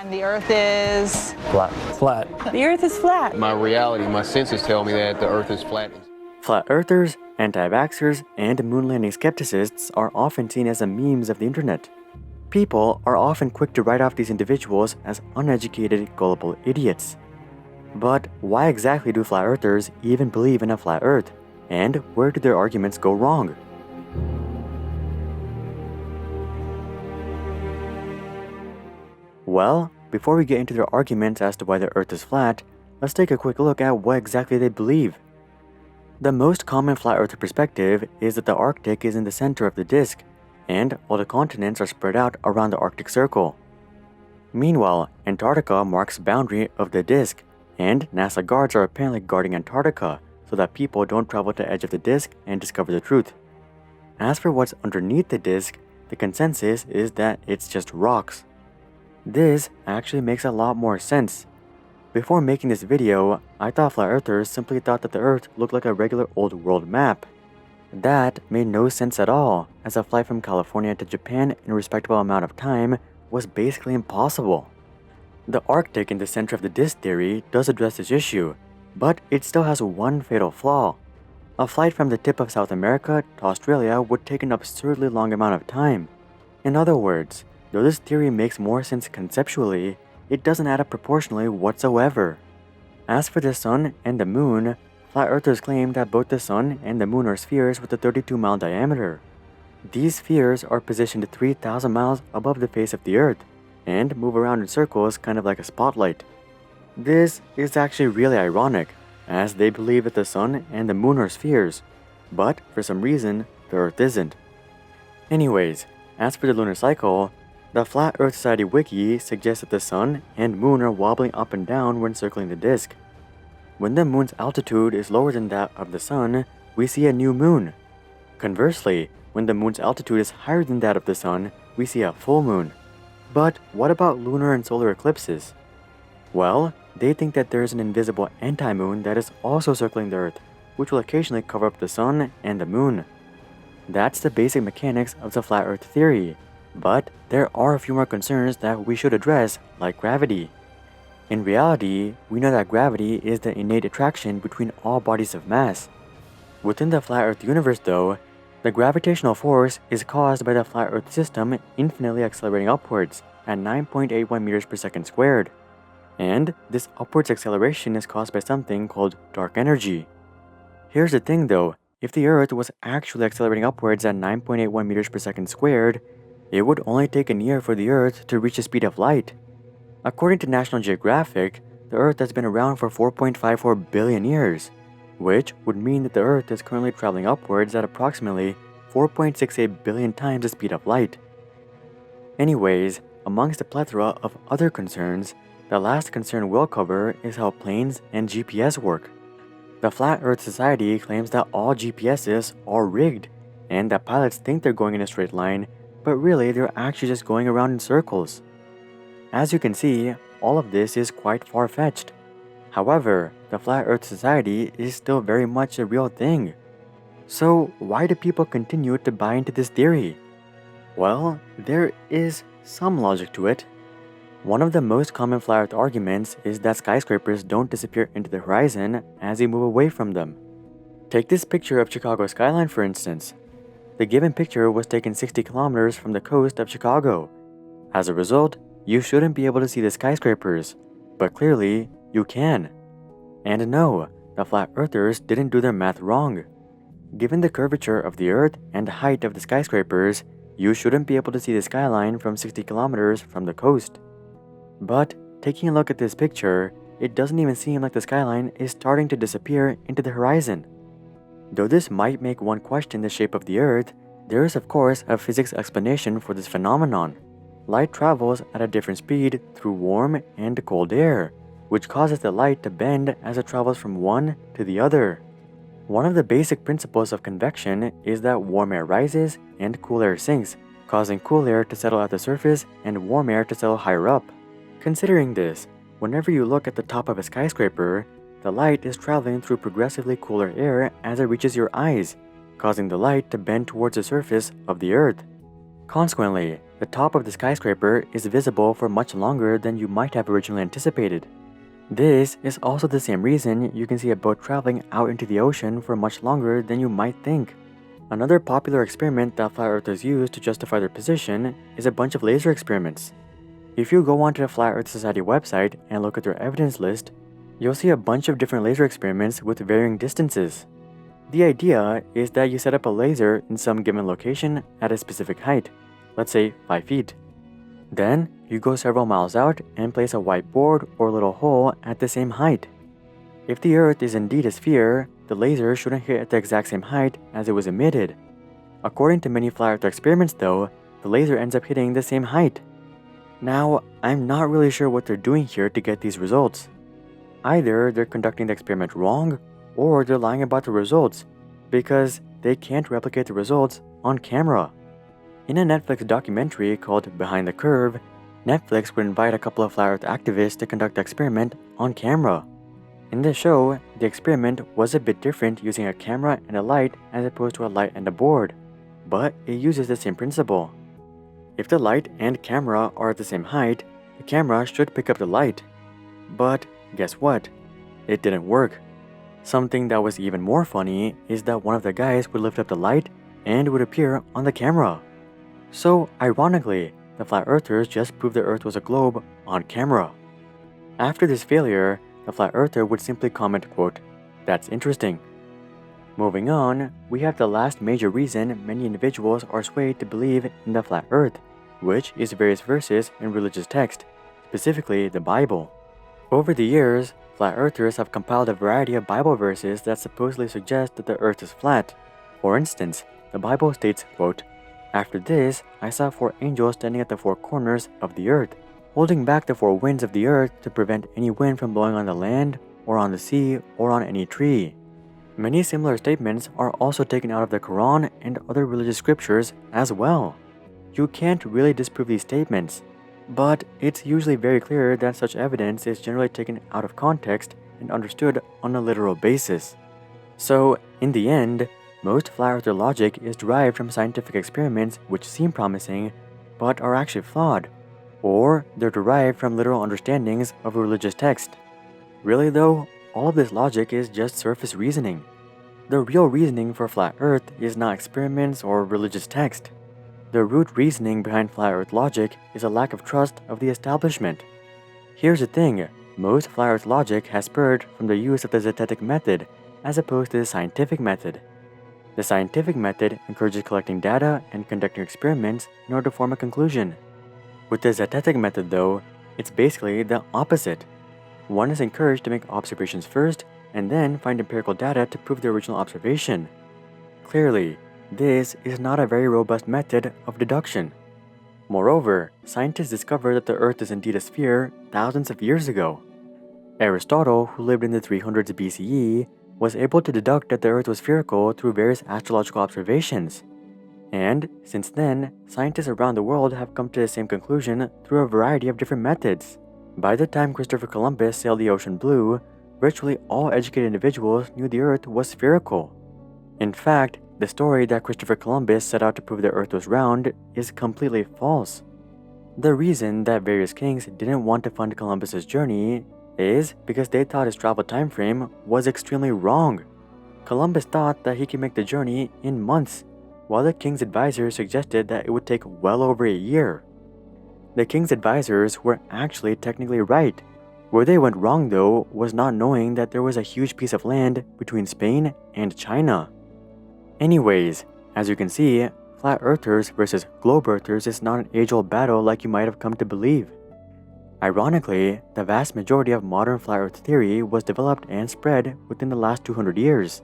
And the Earth is Flat. Flat. The Earth is flat. My reality, my senses tell me that the Earth is flat. Flat earthers, anti-vaxxers, and moon landing skepticists are often seen as the memes of the internet. People are often quick to write off these individuals as uneducated, gullible idiots. But why exactly do flat earthers even believe in a flat earth? And where do their arguments go wrong? Well, before we get into their arguments as to why the earth is flat, let's take a quick look at what exactly they believe. The most common flat earther perspective is that the Arctic is in the center of the disk, and all the continents are spread out around the Arctic Circle. Meanwhile, Antarctica marks the boundary of the disk, and NASA guards are apparently guarding Antarctica so that people don't travel to the edge of the disk and discover the truth. As for what's underneath the disk, the consensus is that it's just rocks. This actually makes a lot more sense. Before making this video, I thought flat earthers simply thought that the Earth looked like a regular old world map. That made no sense at all, as a flight from California to Japan in a respectable amount of time was basically impossible. The Arctic in the center of the disk theory does address this issue, but it still has one fatal flaw. A flight from the tip of South America to Australia would take an absurdly long amount of time. In other words, though this theory makes more sense conceptually, it doesn't add up proportionally whatsoever. As for the sun and the moon, flat earthers claim that both the sun and the moon are spheres with a 32-mile diameter. These spheres are positioned 3,000 miles above the face of the earth and move around in circles kind of like a spotlight. This is actually really ironic, as they believe that the sun and the moon are spheres, but for some reason, the earth isn't. Anyways, as for the lunar cycle, the Flat Earth Society wiki suggests that the sun and moon are wobbling up and down when circling the disk. When the moon's altitude is lower than that of the sun, we see a new moon. Conversely, when the moon's altitude is higher than that of the sun, we see a full moon. But what about lunar and solar eclipses? Well, they think that there is an invisible anti-moon that is also circling the Earth, which will occasionally cover up the sun and the moon. That's the basic mechanics of the Flat Earth theory. But there are a few more concerns that we should address, like gravity. In reality, we know that gravity is the innate attraction between all bodies of mass. Within the flat Earth universe though, the gravitational force is caused by the flat Earth system infinitely accelerating upwards at 9.81 meters per second squared. And this upwards acceleration is caused by something called dark energy. Here's the thing though, if the Earth was actually accelerating upwards at 9.81 meters per second squared, it would only take a year for the Earth to reach the speed of light. According to National Geographic, the Earth has been around for 4.54 billion years, which would mean that the Earth is currently traveling upwards at approximately 4.68 billion times the speed of light. Anyways, amongst a plethora of other concerns, the last concern we'll cover is how planes and GPS work. The Flat Earth Society claims that all GPSs are rigged, and that pilots think they're going in a straight line, but really they're actually just going around in circles. As you can see, all of this is quite far-fetched. However, the Flat Earth Society is still very much a real thing. So why do people continue to buy into this theory? Well, there is some logic to it. One of the most common Flat Earth arguments is that skyscrapers don't disappear into the horizon as you move away from them. Take this picture of Chicago skyline for instance. The given picture was taken 60 kilometers from the coast of Chicago. As a result, you shouldn't be able to see the skyscrapers, but clearly, you can. And no, the Flat Earthers didn't do their math wrong. Given the curvature of the Earth and the height of the skyscrapers, you shouldn't be able to see the skyline from 60 kilometers from the coast. But taking a look at this picture, it doesn't even seem like the skyline is starting to disappear into the horizon. Though this might make one question the shape of the Earth, there is of course a physics explanation for this phenomenon. Light travels at a different speed through warm and cold air, which causes the light to bend as it travels from one to the other. One of the basic principles of convection is that warm air rises and cool air sinks, causing cool air to settle at the surface and warm air to settle higher up. Considering this, whenever you look at the top of a skyscraper, the light is traveling through progressively cooler air as it reaches your eyes, causing the light to bend towards the surface of the Earth. Consequently, the top of the skyscraper is visible for much longer than you might have originally anticipated. This is also the same reason you can see a boat traveling out into the ocean for much longer than you might think. Another popular experiment that flat earthers use to justify their position is a bunch of laser experiments. If you go onto the Flat Earth Society website and look at their evidence list, you'll see a bunch of different laser experiments with varying distances. The idea is that you set up a laser in some given location at a specific height, let's say 5 feet. Then, you go several miles out and place a white board or little hole at the same height. If the Earth is indeed a sphere, the laser shouldn't hit at the exact same height as it was emitted. According to many flat Earth experiments though, the laser ends up hitting the same height. Now, I'm not really sure what they're doing here to get these results. Either they're conducting the experiment wrong, or they're lying about the results, because they can't replicate the results on camera. In a Netflix documentary called Behind the Curve, Netflix would invite a couple of flat Earth activists to conduct the experiment on camera. In the show, the experiment was a bit different using a camera and a light as opposed to a light and a board, but it uses the same principle. If the light and camera are at the same height, the camera should pick up the light. But guess what? It didn't work. Something that was even more funny is that one of the guys would lift up the light and it would appear on the camera. So, ironically, the flat earthers just proved the Earth was a globe on camera. After this failure, the flat earther would simply comment, quote, "That's interesting." Moving on, we have the last major reason many individuals are swayed to believe in the flat Earth, which is various verses in religious text, specifically the Bible. Over the years, flat earthers have compiled a variety of Bible verses that supposedly suggest that the Earth is flat. For instance, the Bible states, quote, "After this, I saw 4 angels standing at the 4 corners of the earth, holding back the 4 winds of the earth to prevent any wind from blowing on the land, or on the sea, or on any tree." Many similar statements are also taken out of the Quran and other religious scriptures as well. You can't really disprove these statements, but it's usually very clear that such evidence is generally taken out of context and understood on a literal basis. So, in the end, most flat earther logic is derived from scientific experiments which seem promising, but are actually flawed, or they're derived from literal understandings of a religious text. Really though, all of this logic is just surface reasoning. The real reasoning for flat earth is not experiments or religious text. The root reasoning behind flat earth logic is a lack of trust of the establishment. Here's the thing, most flat earth logic has spurred from the use of the zetetic method as opposed to the scientific method. The scientific method encourages collecting data and conducting experiments in order to form a conclusion. With the zetetic method though, it's basically the opposite. One is encouraged to make observations first and then find empirical data to prove the original observation. Clearly, this is not a very robust method of deduction. Moreover, scientists discovered that the Earth is indeed a sphere thousands of years ago. Aristotle, who lived in the 300s BCE, was able to deduct that the Earth was spherical through various astrological observations. And since then, scientists around the world have come to the same conclusion through a variety of different methods. By the time Christopher Columbus sailed the ocean blue, virtually all educated individuals knew the Earth was spherical. In fact, the story that Christopher Columbus set out to prove the Earth was round is completely false. The reason that various kings didn't want to fund Columbus's journey is because they thought his travel time frame was extremely wrong. Columbus thought that he could make the journey in months, while the king's advisors suggested that it would take well over a year. The king's advisors were actually technically right. Where they went wrong though was not knowing that there was a huge piece of land between Spain and China. Anyways, as you can see, flat earthers versus globe earthers is not an age-old battle like you might have come to believe. Ironically, the vast majority of modern flat earth theory was developed and spread within the last 200 years.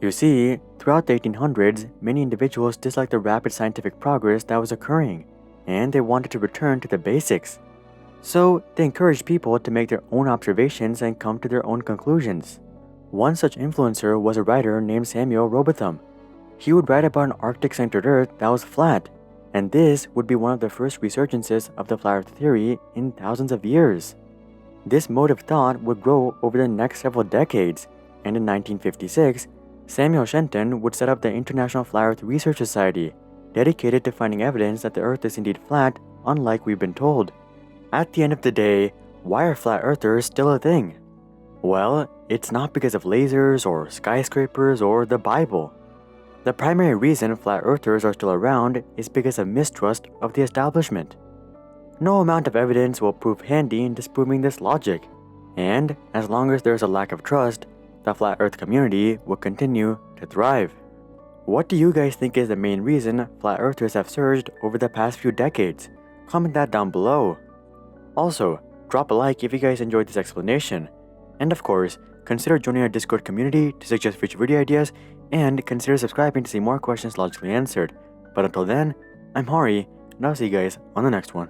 You see, throughout the 1800s, many individuals disliked the rapid scientific progress that was occurring, and they wanted to return to the basics. So, they encouraged people to make their own observations and come to their own conclusions. One such influencer was a writer named Samuel Robotham. He would write about an Arctic-centered Earth that was flat, and this would be one of the first resurgences of the flat Earth theory in thousands of years. This mode of thought would grow over the next several decades, and in 1956, Samuel Shenton would set up the International Flat Earth Research Society, dedicated to finding evidence that the Earth is indeed flat, unlike we've been told. At the end of the day, why are flat earthers still a thing? Well, it's not because of lasers or skyscrapers or the Bible. The primary reason flat earthers are still around is because of mistrust of the establishment. No amount of evidence will prove handy in disproving this logic, and as long as there's a lack of trust, the flat earth community will continue to thrive. What do you guys think is the main reason flat earthers have surged over the past few decades? Comment that down below. Also, drop a like if you guys enjoyed this explanation. And of course, consider joining our Discord community to suggest future video ideas, and consider subscribing to see more questions logically answered. But until then, I'm Hari, and I'll see you guys on the next one.